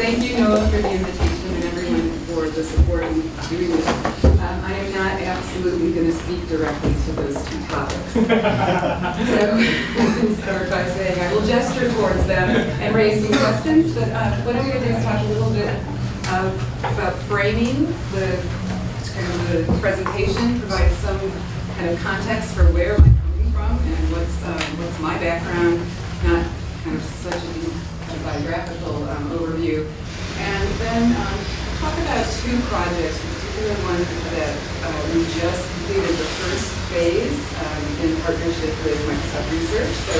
thank you, Noah, for the invitation and everyone for the support in doing this. I am not absolutely going to speak directly to those two topics. So I'll start by saying I will gesture towards them and raise some questions, but what I'm going to do is talk a little bit about framing the presentation, provide some kind of context for where I'm coming from and what's my background, not kind of such a biographical overview, and then talk about two projects, in particular one that we just completed the first phase in partnership with Microsoft Research. So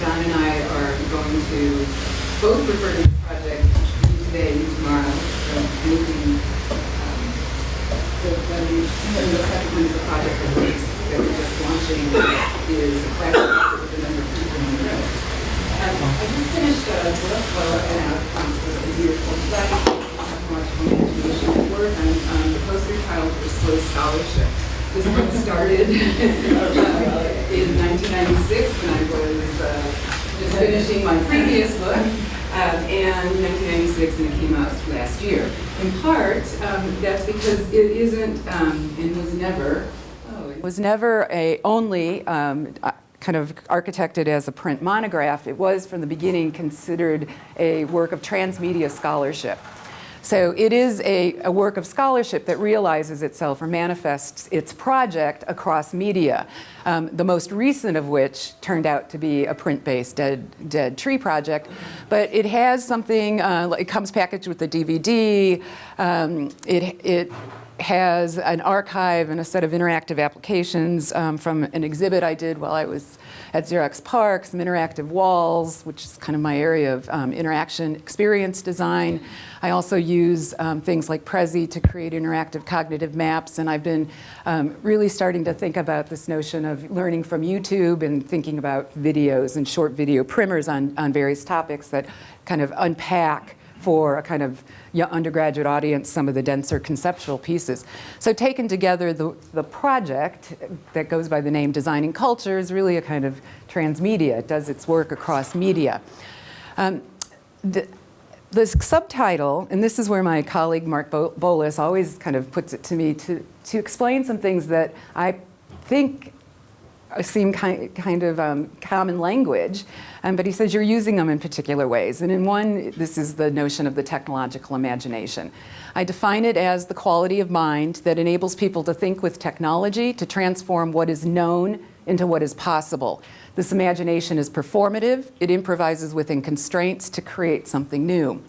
Don and I are going to both refer to this project today and tomorrow. So anything. The second one is a project that we're just launching is a collaboration with a number of people in the room. I just finished a book, a year called Technological Imagination at Work. I'm the poster child for slow scholarship. This book started in 1996 when I was just finishing my previous book. And 1996, and it came out last year. In part, that's because it isn't and was never only kind of architected as a print monograph. It was from the beginning considered a work of transmedia scholarship. So it is a work of scholarship that realizes itself or manifests its project across media, the most recent of which turned out to be a print-based dead tree project. But it has something, it comes packaged with a DVD, it has an archive and a set of interactive applications from an exhibit I did while I was at Xerox PARC, some interactive walls, which is kind of my area of interaction experience design. I also use things like Prezi to create interactive cognitive maps, and I've been really starting to think about this notion of learning from YouTube and thinking about videos and short video primers on various topics that kind of unpack for a kind of undergraduate audience some of the denser conceptual pieces. So taken together, the project that goes by the name Designing Culture is really a kind of transmedia. It does its work across media. The subtitle, and this is where my colleague Mark Bolas always kind of puts it to me to explain some things that I think seem kind of common language, but he says you're using them in particular ways. And in one, this is the notion of the technological imagination. I define it as the quality of mind that enables people to think with technology to transform what is known into what is possible. This imagination is performative. It improvises within constraints to create something new.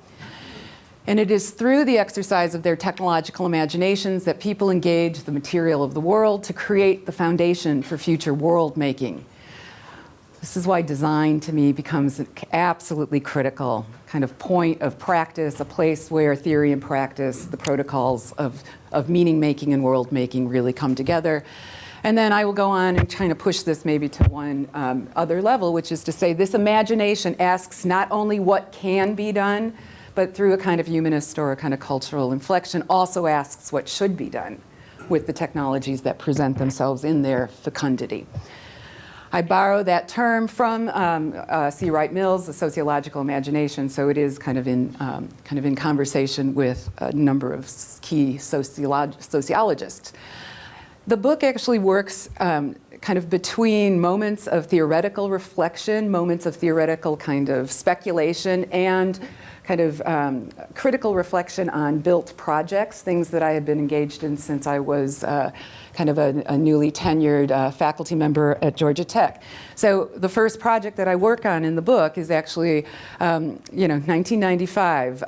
And it is through the exercise of their technological imaginations that people engage the material of the world to create the foundation for future world making. This is why design to me becomes an absolutely critical kind of point of practice, a place where theory and practice, the protocols of meaning making and world making really come together. And then I will go on and kind of push this maybe to one other level, which is to say this imagination asks not only what can be done, but through a kind of humanist or a kind of cultural inflection, also asks what should be done with the technologies that present themselves in their fecundity. I borrow that term from C. Wright Mills, the sociological imagination, so it is kind of in conversation with a number of key sociologists. The book actually works kind of between moments of theoretical reflection, moments of theoretical kind of speculation, and kind of critical reflection on built projects, things that I had been engaged in since I was kind of a newly tenured faculty member at Georgia Tech. So the first project that I work on in the book is actually, 1995.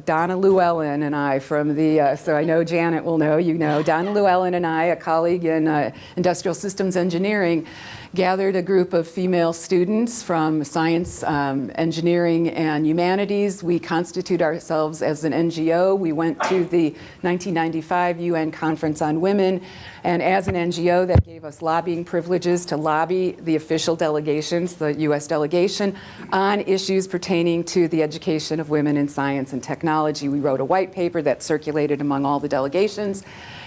Donna Llewellyn and I from the, so I know Janet will know, you know, Donna Llewellyn and I, a colleague in industrial systems engineering, gathered a group of female students from science, engineering, and humanities. We constitute ourselves as an NGO. We went to the 1995 UN Conference on Women, and as an NGO, that gave us lobbying privileges to lobby the official delegations, the US delegation, on issues pertaining to the education of women in science and technology. We wrote a white paper that circulated among all the delegations.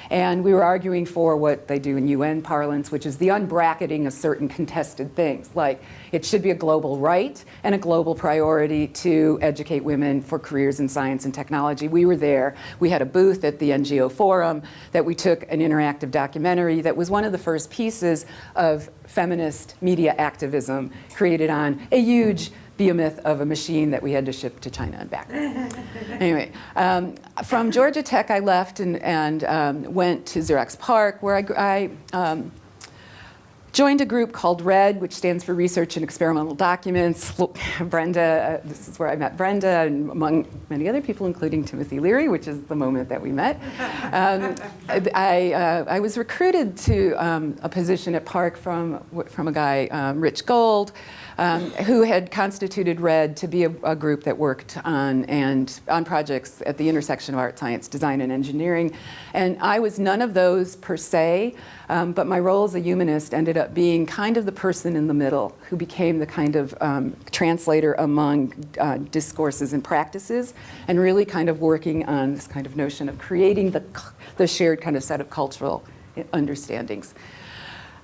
And we were arguing for what they do in UN parlance, which is the unbracketing of certain contested things. Like, it should be a global right and a global priority to educate women for careers in science and technology. We were there. We had a booth at the NGO Forum that we took an interactive documentary that was one of the first pieces of feminist media activism created on a huge behemoth of a machine that we had to ship to China and back. Anyway, from Georgia Tech, I left and went to Xerox PARC, where I joined a group called RED, which stands for Research and Experimental Documents. Brenda, this is where I met Brenda, and among many other people, including Timothy Leary, which is the moment that we met. I was recruited to a position at PARC from a guy, Rich Gold, who had constituted RED to be a group that worked on projects at the intersection of art, science, design, and engineering. And I was none of those per se, but my role as a humanist ended up being kind of the person in the middle who became the kind of translator among discourses and practices, and really kind of working on this kind of notion of creating the shared kind of set of cultural understandings.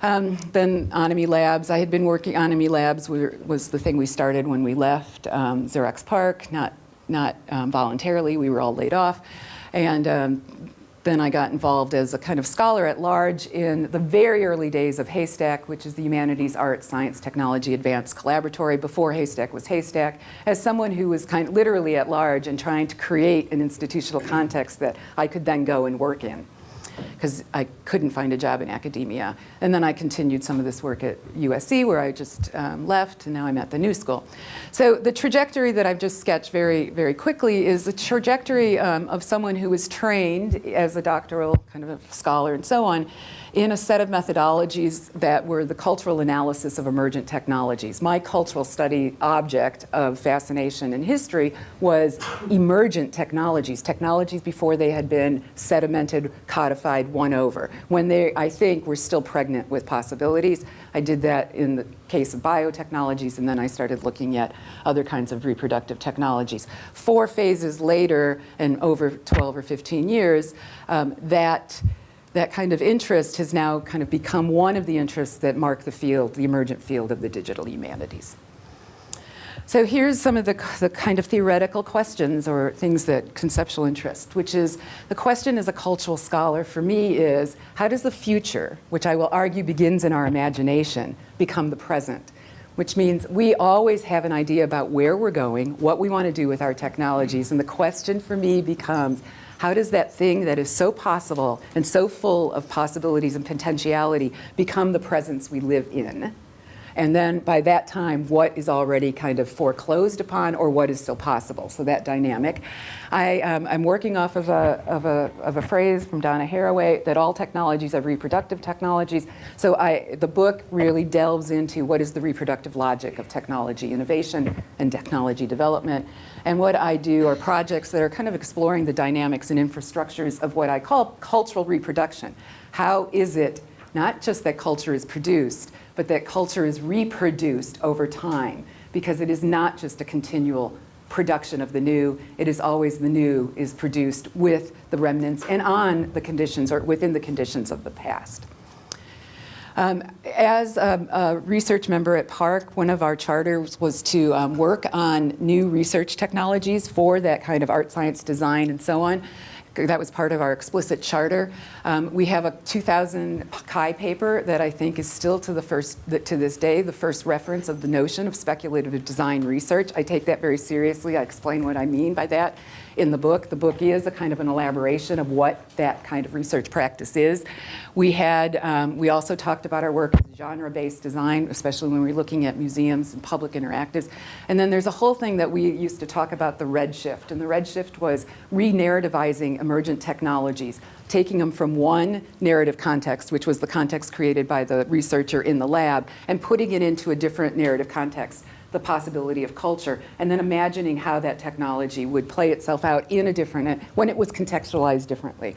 Then Onomy Labs, I had been working, Onomy Labs was the thing we started when we left Xerox PARC, not voluntarily, we were all laid off. And then I got involved as a kind of scholar at large in the very early days of Haystack, which is the Humanities, Arts, Science, Technology Advanced Collaboratory, before Haystack was Haystack, as someone who was kind of literally at large and trying to create an institutional context that I could then go and work in, because I couldn't find a job in academia. And then I continued some of this work at USC, where I just left, and now I'm at the New School. So the trajectory that I've just sketched very, very quickly is the trajectory of someone who was trained as a doctoral kind of a scholar and so on, in a set of methodologies that were the cultural analysis of emergent technologies. My cultural study object of fascination and history was emergent technologies, technologies before they had been sedimented, codified, won over, when they, I think, were still pregnant with possibilities. I did that in the case of biotechnologies, and then I started looking at other kinds of reproductive technologies. 4 phases later, and over 12 or 15 years, that kind of interest has now kind of become one of the interests that mark the field, the emergent field of the digital humanities. So here's some of the kind of theoretical questions or things that conceptual interest, which is the question as a cultural scholar for me is, how does the future, which I will argue begins in our imagination, become the present? Which means we always have an idea about where we're going, what we want to do with our technologies, and the question for me becomes, how does that thing that is so possible and so full of possibilities and potentiality become the presence we live in? And then by that time, what is already kind of foreclosed upon or what is still possible? So that dynamic. I'm working off of a phrase from Donna Haraway that all technologies are reproductive technologies. So the book really delves into what is the reproductive logic of technology innovation and technology development. And what I do are projects that are kind of exploring the dynamics and infrastructures of what I call cultural reproduction. How is it not just that culture is produced, but that culture is reproduced over time, because it is not just a continual production of the new, it is always the new is produced with the remnants and on the conditions or within the conditions of the past. As a research member at PARC, one of our charters was to work on new research technologies for that kind of art, science, design, and so on. That was part of our explicit charter. We have a 2000 Chi paper that I think is still to this day the first reference of the notion of speculative design research. I take that very seriously. I explain what I mean by that in the book. The book is a kind of an elaboration of what that kind of research practice is. We also talked about our work with genre-based design, especially when we're looking at museums and public interactives. And then there's a whole thing that we used to talk about, the redshift. And the redshift was re-narrativizing emergent technologies, taking them from one narrative context, which was the context created by the researcher in the lab, and putting it into a different narrative context, the possibility of culture, and then imagining how that technology would play itself out in a different, when it was contextualized differently.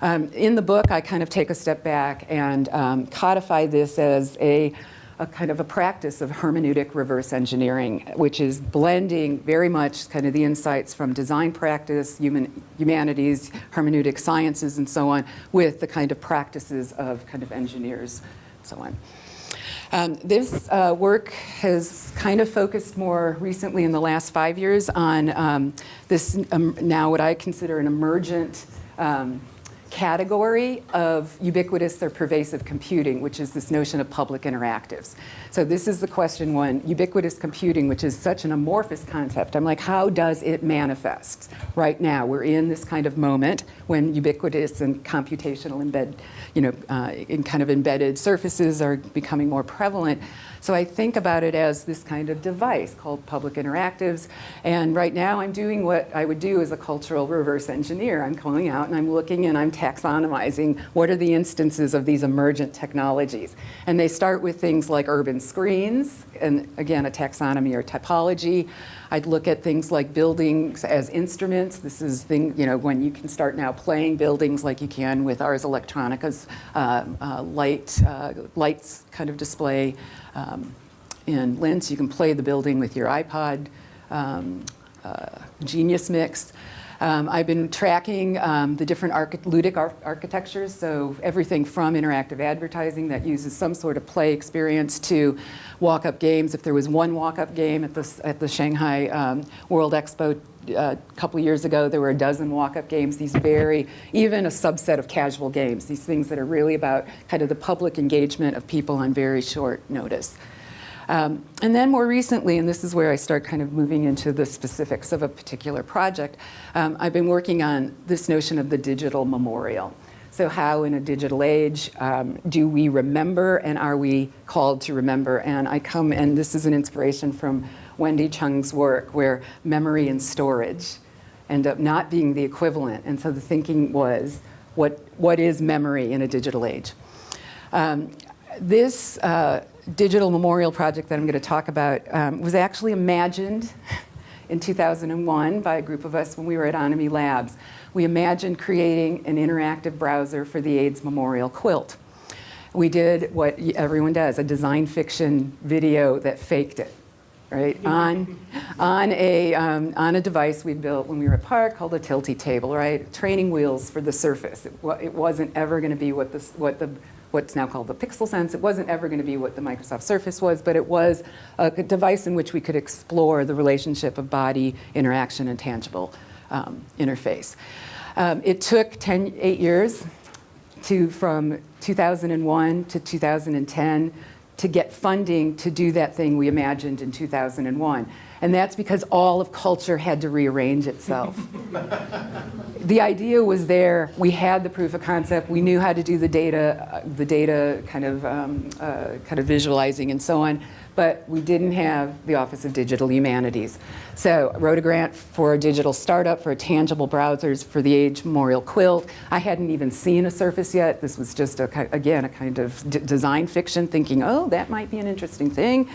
In the book, I kind of take a step back and codify this as a a kind of a practice of hermeneutic reverse engineering, which is blending very much kind of the insights from design practice, humanities, hermeneutic sciences, and so on, with the kind of practices of kind of engineers, so on. This work has kind of focused more recently in the last 5 years on this now what I consider an emergent category of ubiquitous or pervasive computing, which is this notion of public interactives. So this is the question one, ubiquitous computing, which is such an amorphous concept. I'm like, how does it manifest? Right now, we're in this kind of moment when ubiquitous and computational in kind of embedded surfaces are becoming more prevalent. So I think about it as this kind of device called public interactives. And right now I'm doing what I would do as a cultural reverse engineer. I'm going out and I'm looking and I'm taxonomizing what are the instances of these emergent technologies. And they start with things like urban screens, and again, a taxonomy or typology. I'd look at things like buildings as instruments. This is when you can start now playing buildings like you can with Ars Electronica's lights kind of display in Linz. You can play the building with your iPod, Genius Mix. I've been tracking the different ludic architectures, so everything from interactive advertising that uses some sort of play experience to walk-up games. If there was one walk-up game at the Shanghai World Expo a couple of years ago, there were a dozen walk-up games, even a subset of casual games, these things that are really about kind of the public engagement of people on very short notice. And then more recently, and this is where I start kind of moving into the specifics of a particular project, I've been working on this notion of the digital memorial. So how in a digital age do we remember, and are we called to remember? And and this is an inspiration from Wendy Chung's work, where memory and storage end up not being the equivalent. And so the thinking was, what is memory in a digital age? This digital memorial project that I'm going to talk about was actually imagined in 2001 by a group of us when we were at Onami Labs. We imagined creating an interactive browser for the AIDS Memorial Quilt. We did what everyone does, a design fiction video that faked it, right? on a device we built when we were at Park called a tilty table, right? Training wheels for the Surface. It wasn't ever going to be what's now called the Pixel Sense. It wasn't ever going to be what the Microsoft Surface was, but it was a device in which we could explore the relationship of body interaction and tangible interface. It took 8 years from 2001 to 2010 to get funding to do that thing we imagined in 2001. And that's because all of culture had to rearrange itself. The idea was there. We had the proof of concept. We knew how to do the data kind of visualizing and so on. But we didn't have the Office of Digital Humanities. So I wrote a grant for a digital startup for tangible browsers for the AIDS Memorial Quilt. I hadn't even seen a Surface yet. This was just, again, a kind of design fiction, thinking, oh, that might be an interesting thing.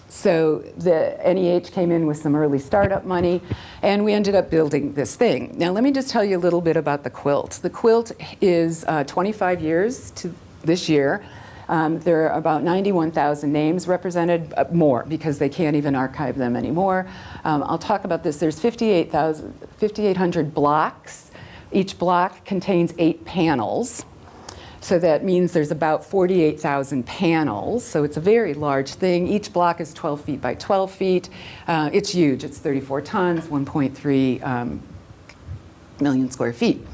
So the NEH came in with some early startup money, and we ended up building this thing. Now, let me just tell you a little bit about the quilt. The quilt is 25 years to this year. There are about 91,000 names represented, more, because they can't even archive them anymore. I'll talk about this. There's 5,800 blocks. Each block contains 8 panels. So that means there's about 48,000 panels. So it's a very large thing. Each block is 12 feet by 12 feet. It's huge. It's 34 tons, 1.3 million square feet.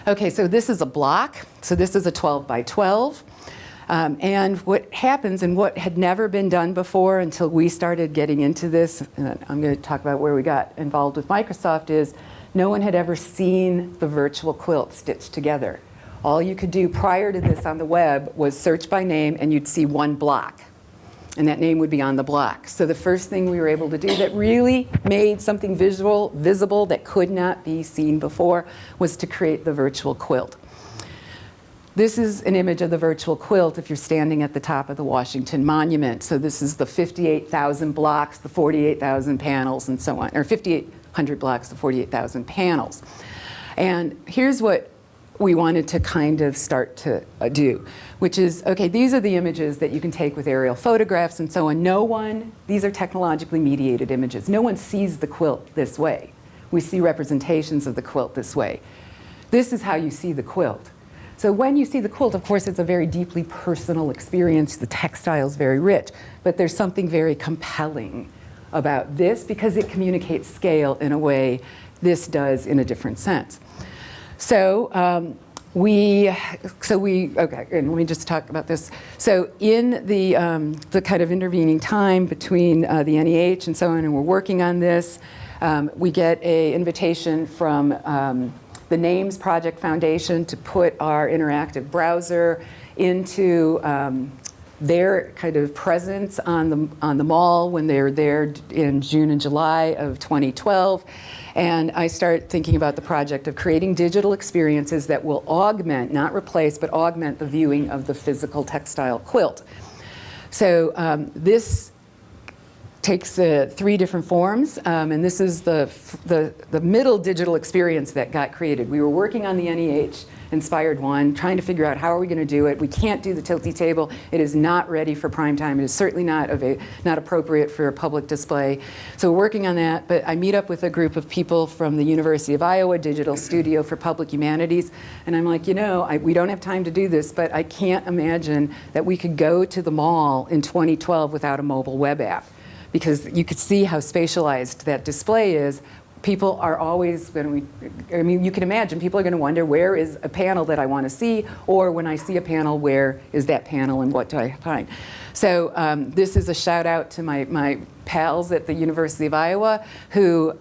Okay, so this is a block. So this is a 12 by 12. And what happens, and what had never been done before until we started getting into this, and I'm going to talk about where we got involved with Microsoft, is no one had ever seen the virtual quilt stitched together. All you could do prior to this on the web was search by name, and you'd see one block. And that name would be on the block. So the first thing we were able to do that really made something visible that could not be seen before was to create the virtual quilt. This is an image of the virtual quilt if you're standing at the top of the Washington Monument. So this is the 58,000 blocks, the 48,000 panels, and so on, or 5,800 blocks, the 48,000 panels. And here's what we wanted to kind of start to do, which is, okay, these are the images that you can take with aerial photographs and so on. These are technologically mediated images. No one sees the quilt this way. We see representations of the quilt this way. This is how you see the quilt. So when you see the quilt, of course, it's a very deeply personal experience. The textile is very rich, but there's something very compelling about this because it communicates scale in a way this does in a different sense. So okay, and let me just talk about this. So in the kind of intervening time between the NEH and so on, and we're working on this, we get an invitation from the Names Project Foundation to put our interactive browser into their kind of presence on the mall when they were there in June and July of 2012. And I start thinking about the project of creating digital experiences that will augment, not replace, but augment the viewing of the physical textile quilt. So this takes 3 different forms, and this is the middle digital experience that got created. We were working on the NEH inspired one, trying to figure out how are we going to do it. We can't do the tilty table. It is not ready for prime time. It is certainly not appropriate for a public display. So we're working on that, but I meet up with a group of people from the University of Iowa Digital Studio for Public Humanities, and I'm like, we don't have time to do this, but I can't imagine that we could go to the mall in 2012 without a mobile web app, because you could see how spatialized that display is. People are always going to, you can imagine, people are going to wonder, where is a panel that I want to see? Or when I see a panel, where is that panel and what do I find? So this is a shout out to my pals at the University of Iowa who,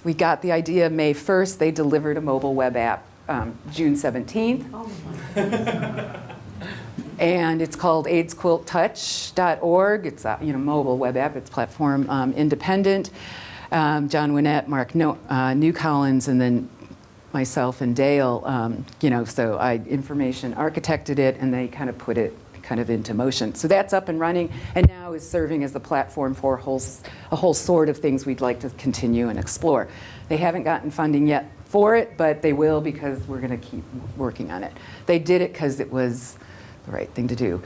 we got the idea May 1st, they delivered a mobile web app June 17th. Oh my. And it's called AIDSQuiltTouch.org. It's a mobile web app. It's platform independent. John Winnett, Mark New Collins, and then myself and Dale. So I information architected it, and they kind of put it kind of into motion. So that's up and running, and now is serving as the platform for a whole sort of things we'd like to continue and explore. They haven't gotten funding yet for it, but they will because we're going to keep working on it. They did it because it was the right thing to do.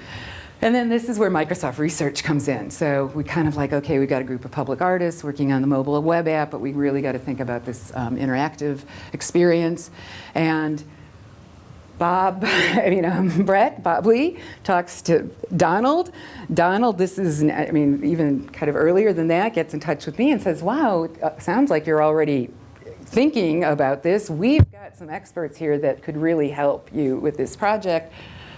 And then this is where Microsoft Research comes in. So we kind of like, okay, we've got a group of public artists working on the mobile web app, but we really got to think about this interactive experience. And Bob Lee talks to Donald. Donald, this is, even kind of earlier than that, gets in touch with me and says, wow, it sounds like you're already thinking about this. We've got some experts here that could really help you with this project.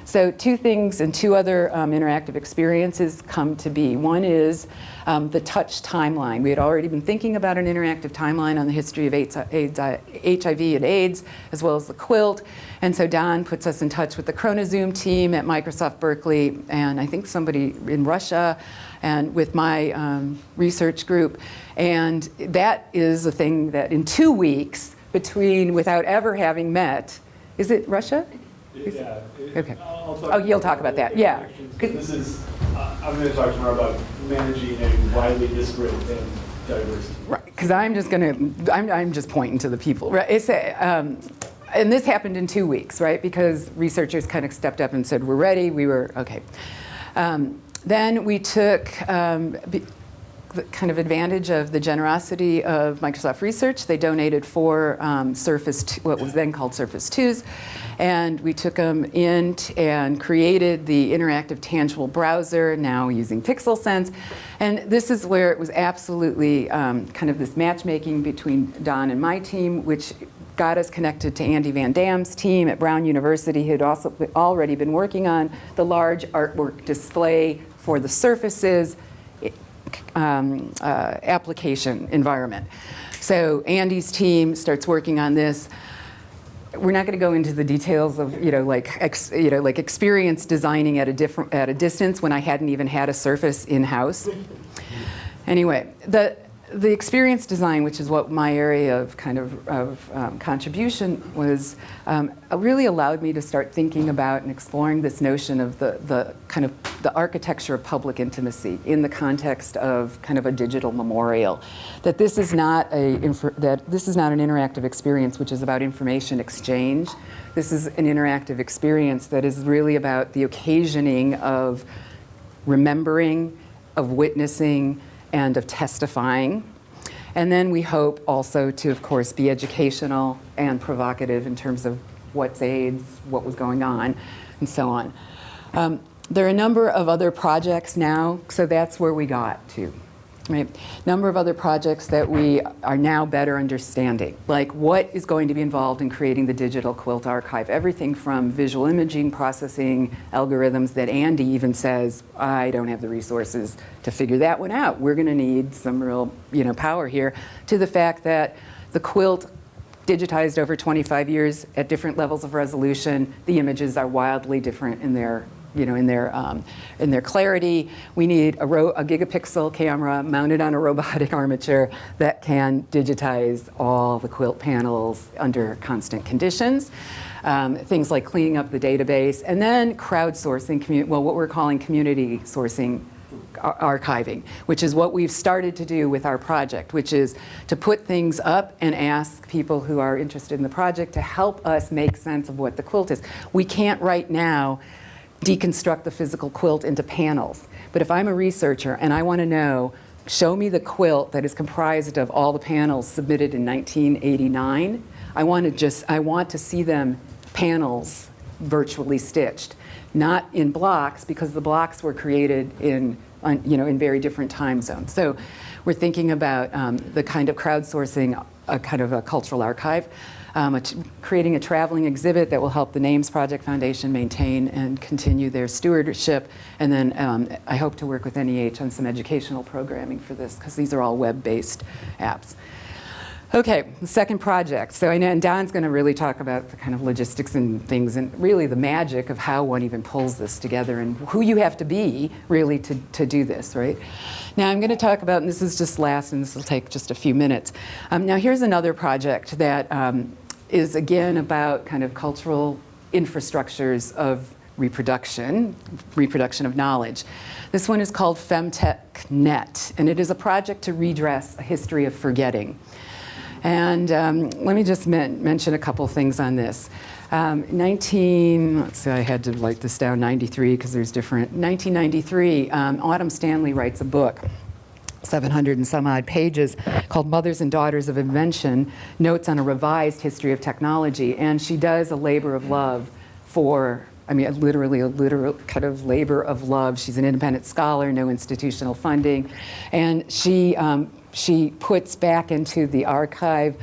So 2 things and 2 other interactive experiences come to be. One is the touch timeline. We had already been thinking about an interactive timeline on the history of HIV and AIDS, as well as the quilt. And so Don puts us in touch with the Chronozoom team at Microsoft Berkeley, and I think somebody in Russia, and with my research group. And that is a thing that in 2 weeks, without ever having met, is it Russia? Yeah. Okay. You'll talk about that. Yeah. This is, I'm going to talk tomorrow about managing a widely disparate and diverse team. Right, because I'm just pointing to the people. Right. It's and this happened in 2 weeks, right? Because researchers kind of stepped up and said, we're ready. We were, okay. Then we took kind of advantage of the generosity of Microsoft Research. They donated 4 what was then called Surface 2s, and we took them in and created the interactive tangible browser, now using Pixel Sense. And this is where it was absolutely kind of this matchmaking between Don and my team, which got us connected to Andy Van Dam's team at Brown University, who had also already been working on the large artwork display for the Surfaces application environment. So Andy's team starts working on this. We're not going to go into the details of experience designing at a distance when I hadn't even had a Surface in-house. Anyway, the experience design, which is what my area of contribution was, really allowed me to start thinking about and exploring this notion of the architecture of public intimacy in the context of kind of a digital memorial. That this is not an interactive experience which is about information exchange. This is an interactive experience that is really about the occasioning of remembering, of witnessing, and of testifying. And then we hope also to, of course, be educational and provocative in terms of what's AIDS, what was going on, and so on. There are a number of other projects now, so that's where we got to. Right? Number of other projects that we are now better understanding, like what is going to be involved in creating the digital quilt archive. Everything from visual imaging, processing, algorithms that Andy even says, I don't have the resources to figure that one out. We're going to need some real, power here, to the fact that the quilt digitized over 25 years at different levels of resolution. The images are wildly different in their in their clarity. We need a gigapixel camera mounted on a robotic armature that can digitize all the quilt panels under constant conditions. Things like cleaning up the database, and then crowdsourcing, what we're calling community sourcing archiving, which is what we've started to do with our project, which is to put things up and ask people who are interested in the project to help us make sense of what the quilt is. We can't right now deconstruct the physical quilt into panels. But if I'm a researcher and I want to know, show me the quilt that is comprised of all the panels submitted in 1989, I want to see them panels virtually stitched, not in blocks, because the blocks were created in very different time zones. So we're thinking about the kind of crowdsourcing, a kind of a cultural archive, creating a traveling exhibit that will help the Names Project Foundation maintain and continue their stewardship. And then I hope to work with NEH on some educational programming for this, because these are all web-based apps. Okay, the second project. So I know, and Don's going to really talk about the kind of logistics and things, and really the magic of how one even pulls this together, and who you have to be really to do this, right? Now I'm going to talk about, and this is just last, and this will take just a few minutes. Now here's another project that is again about kind of cultural infrastructures of reproduction of knowledge. This one is called Femtech Net, and it is a project to redress a history of forgetting. And let me just mention a couple things on this. Let's see, I had to write this down, 93, because there's different. 1993, Autumn Stanley writes a book, 700 and some odd pages, called Mothers and Daughters of Invention, Notes on a Revised History of Technology. And she does a labor of love literally a literal kind of labor of love. She's an independent scholar, no institutional funding. And she puts back into the archive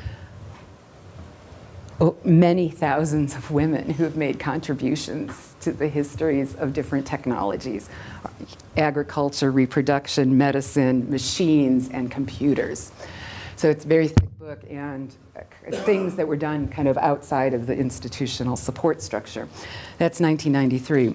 many thousands of women who have made contributions to the histories of different technologies: agriculture, reproduction, medicine, machines, and computers. So it's a very thick book, and things that were done kind of outside of the institutional support structure. That's 1993.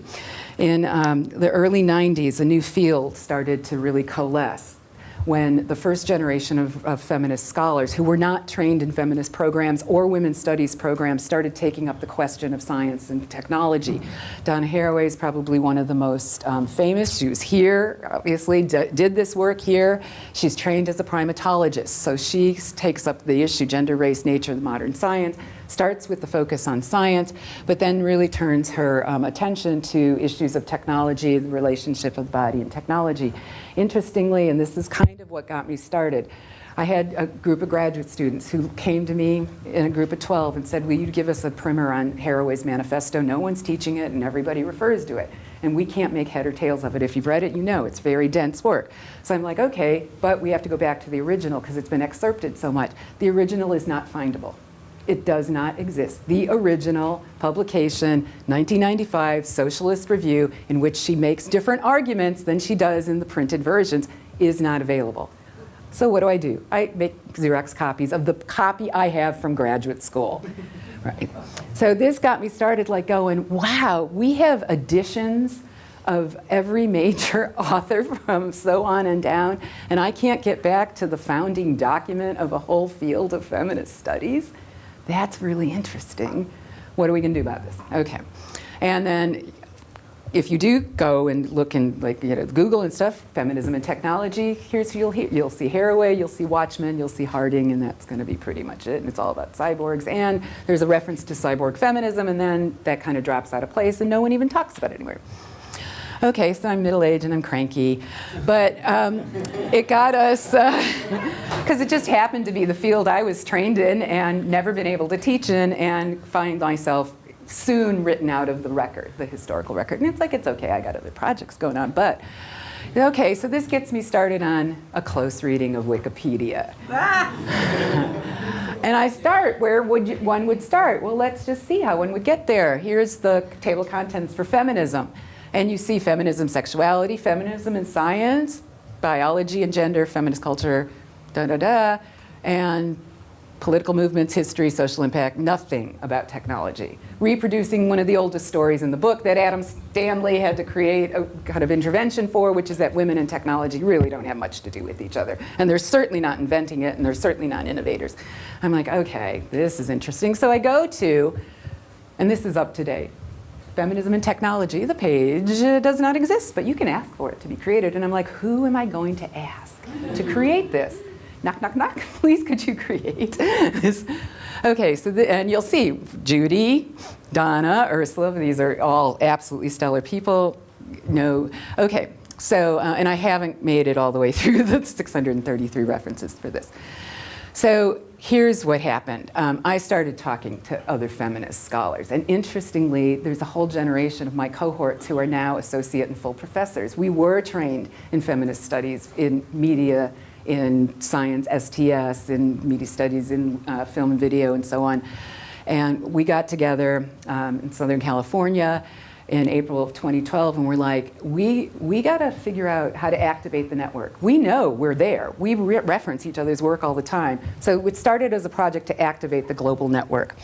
In the early 90s, a new field started to really coalesce, when the first generation of feminist scholars who were not trained in feminist programs or women's studies programs started taking up the question of science and technology. Donna Haraway is probably one of the most famous. She was here, obviously, did this work here. She's trained as a primatologist, so she takes up the issue, gender, race, nature, and modern science, starts with the focus on science, but then really turns her attention to issues of technology, the relationship of the body and technology. Interestingly, and this is kind of what got me started, I had a group of graduate students who came to me in a group of 12 and said, will you give us a primer on Haraway's manifesto? No one's teaching it and everybody refers to it. And we can't make head or tails of it. If you've read it, you know it's very dense work. So I'm like, okay, but we have to go back to the original because it's been excerpted so much. The original is not findable. It does not exist. The original publication, 1995, Socialist Review, in which she makes different arguments than she does in the printed versions, is not available. So what do? I make Xerox copies of the copy I have from graduate school. Right. So this got me started like going, wow, we have editions of every major author from so on and down, and I can't get back to the founding document of a whole field of feminist studies. That's really interesting. What are we going to do about this? Okay. And then if you do go and look in Google and stuff, feminism and technology, here's who you'll see Haraway, you'll see Watchman, you'll see Harding, and that's going to be pretty much it. And it's all about cyborgs. And there's a reference to cyborg feminism, and then that kind of drops out of place, and no one even talks about it anywhere. Okay, so I'm middle-aged and I'm cranky, but it got us, because it just happened to be the field I was trained in and never been able to teach in, and find myself soon written out of the record, the historical record. And it's like, it's okay, I got other projects going on, but okay, so this gets me started on a close reading of Wikipedia. And I start, where one would start? Well, let's just see how one would get there. Here's the table of contents for feminism. And you see feminism, sexuality, feminism and science, biology and gender, feminist culture, and political movements, history, social impact, nothing about technology. Reproducing one of the oldest stories in the book that Adam Stanley had to create a kind of intervention for, which is that women and technology really don't have much to do with each other. And they're certainly not inventing it, and they're certainly not innovators. I'm like, okay, this is interesting. So I go to, and this is up to date, Feminism and Technology. The page does not exist, but you can ask for it to be created. And I'm like, who am I going to ask to create this? Knock, knock, knock. Please, could you create this? Okay, so and you'll see Judy, Donna, Ursula. These are all absolutely stellar people. No, okay. So, and I haven't made it all the way through the 633 references for this. So here's what happened. I started talking to other feminist scholars, and interestingly, there's a whole generation of my cohorts who are now associate and full professors. We were trained in feminist studies, in media, in science, STS, in media studies, in film and video, and so on. And we got together in Southern California in April of 2012, and we're like, we got to figure out how to activate the network. We know we're there. We reference each other's work all the time. So it started as a project to activate the global network.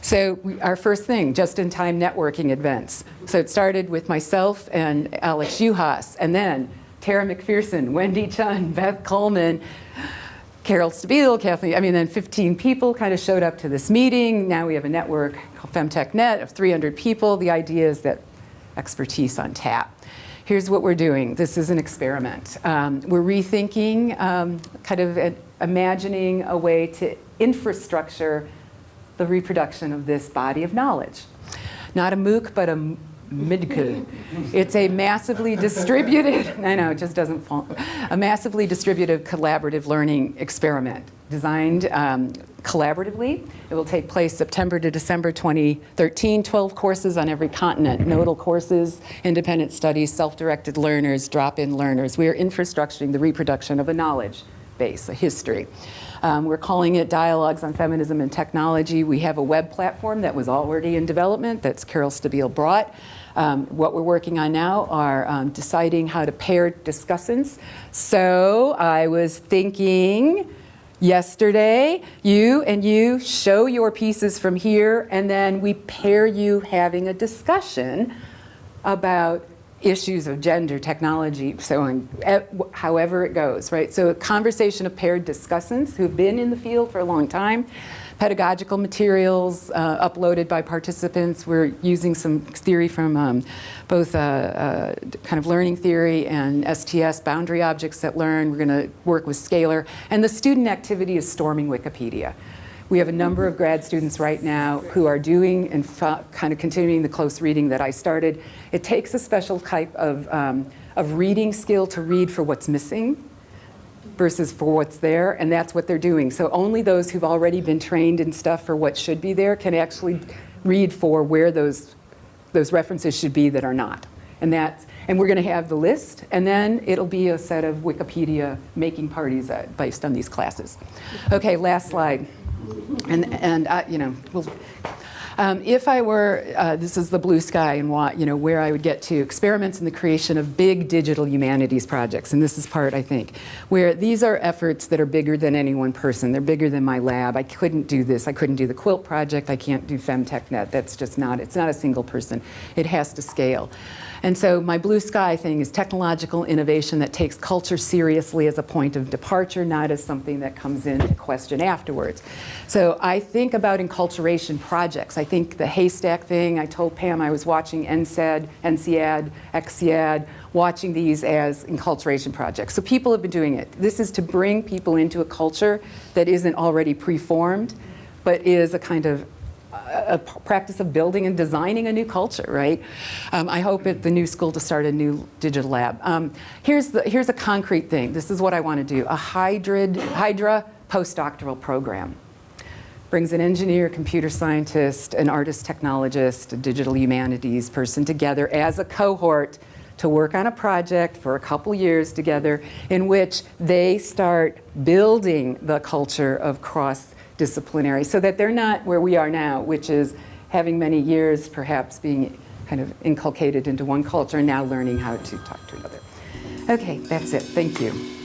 So our first thing, just-in-time networking events. So it started with myself and Alex Juhas, and then Tara McPherson, Wendy Chun, Beth Coleman, Carol Stabile, Kathleen, then 15 people kind of showed up to this meeting. Now we have a network called Femtech Net of 300 people. The idea is that expertise on tap. Here's what we're doing. This is an experiment. We're rethinking, kind of imagining a way to infrastructure the reproduction of this body of knowledge. Not a MOOC, but a MIDC. It's a massively distributed, I know, it just doesn't fall, a massively distributed collaborative learning experiment designed collaboratively. It will take place September to December 2013, 12 courses on every continent, nodal courses, independent studies, self-directed learners, drop-in learners. We are infrastructuring the reproduction of a knowledge base, a history. We're calling it Dialogues on Feminism and Technology. We have a web platform that was already in development that's Carol Stabile brought. What we're working on now are deciding how to pair discussants. So I was thinking yesterday, you and you show your pieces from here, and then we pair you having a discussion about issues of gender, technology, so on, however it goes, right? So a conversation of paired discussants who've been in the field for a long time, pedagogical materials uploaded by participants. We're using some theory from both kind of learning theory and STS, boundary objects that learn. We're gonna work with Scalar. And the student activity is storming Wikipedia. We have a number of grad students right now who are doing and kind of continuing the close reading that I started. It takes a special type of reading skill to read for what's missing versus for what's there, and that's what they're doing. So only those who've already been trained in stuff for what should be there can actually read for where those references should be that are not. And we're going to have the list, and then it'll be a set of Wikipedia making parties based on these classes. Okay, last slide. If I were, this is the blue sky and where I would get to, experiments in the creation of big digital humanities projects. And this is part, I think, where these are efforts that are bigger than any one person. They're bigger than my lab. I couldn't do this. I couldn't do the quilt project. I can't do Femtech Net. That's just not, it's not a single person. It has to scale. And so my blue sky thing is technological innovation that takes culture seriously as a point of departure, not as something that comes in to question afterwards. So I think about enculturation projects. I think the haystack thing, I told Pam I was watching NCAD, XCAD, watching these as enculturation projects. So people have been doing it. This is to bring people into a culture that isn't already preformed, but is a kind of a practice of building and designing a new culture, right? I hope at the new school to start a new digital lab. Here's a concrete thing. This is what I want to do. A Hydra postdoctoral program. Brings an engineer, computer scientist, an artist technologist, a digital humanities person together as a cohort to work on a project for a couple years together in which they start building the culture of cross-disciplinary so that they're not where we are now, which is having many years perhaps being kind of inculcated into one culture and now learning how to talk to another. Okay, that's it. Thank you.